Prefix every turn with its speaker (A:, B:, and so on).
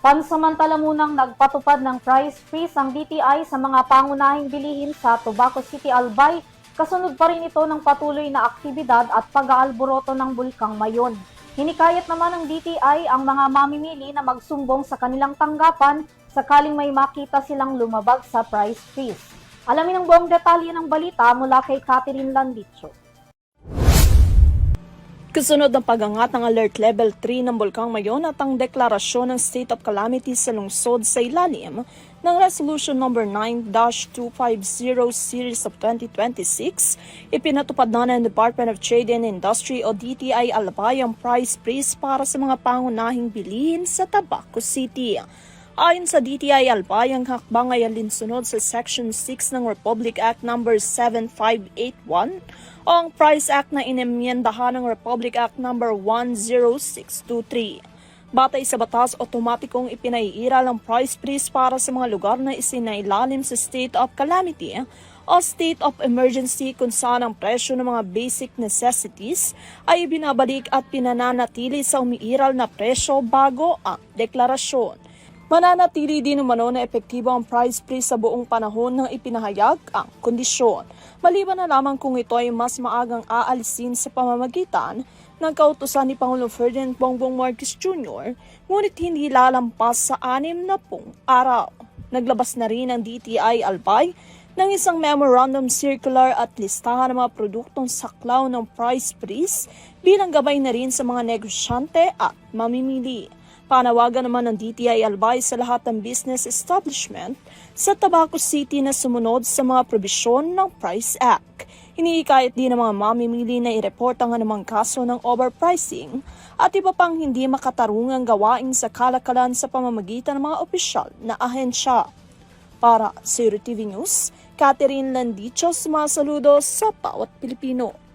A: Pansamantala munang nagpatupad ng price freeze ang DTI sa mga pangunahing bilihin sa Tobacco City, Albay, kasunod pa rin ito ng patuloy na aktibidad at pag-aalboroto ng Bulkang Mayon. Hinikayat naman ng DTI ang mga mamimili na magsumbong sa kanilang tanggapan sakaling may makita silang lumabag sa price freeze. Alamin ang buong detalye ng balita mula kay Catherine Landicho.
B: Kasunod ng pag-angat ng Alert Level 3 ng Bulkang Mayon at ang deklarasyon ng State of Calamity sa lungsod sa ilalim ng Resolution No. 9-250 Series of 2026, ipinatupad na ng Department of Trade and Industry o DTI Albay ang price freeze para sa mga pangunahing bilihin sa Tabaco City. Ayon sa DTI Albay, ang hakbang ay alinsunod sa Section 6 ng Republic Act No. 7581 o ang Price Act na inimyendahan ng Republic Act No. 10623. Batay sa batas, otomatikong ipinaiiral ang price freeze para sa mga lugar na isinailalim sa state of calamity o state of emergency kung saan ang presyo ng mga basic necessities ay binabalik at pinananatili sa umiiral na presyo bago ang deklarasyon. Mananatili din umano na epektibo ang price freeze sa buong panahon ng ipinahayag ang kondisyon. Maliban na lamang kung ito ay mas maagang aalisin sa pamamagitan ng kautusan ni Pangulong Ferdinand Bongbong Marcos Jr., ngunit hindi lalampas sa 60 araw. Naglabas na rin ang DTI Albay ng isang memorandum circular at listahan ng mga produktong saklaw ng price freeze bilang gabay na rin sa mga negosyante at mamimili. Panawagan naman ng DTI Albay sa lahat ng business establishment sa Tabaco City na sumunod sa mga probisyon ng Price Act. Hinihikayat din ng mga mamimili na i-report ang anumang kaso ng overpricing at iba pang hindi makatarungang gawain sa kalakalan sa pamamagitan ng mga opisyal na ahensya. Para sa EuroTV News, Catherine Landicho, sumasaludo sa bawat Pilipino.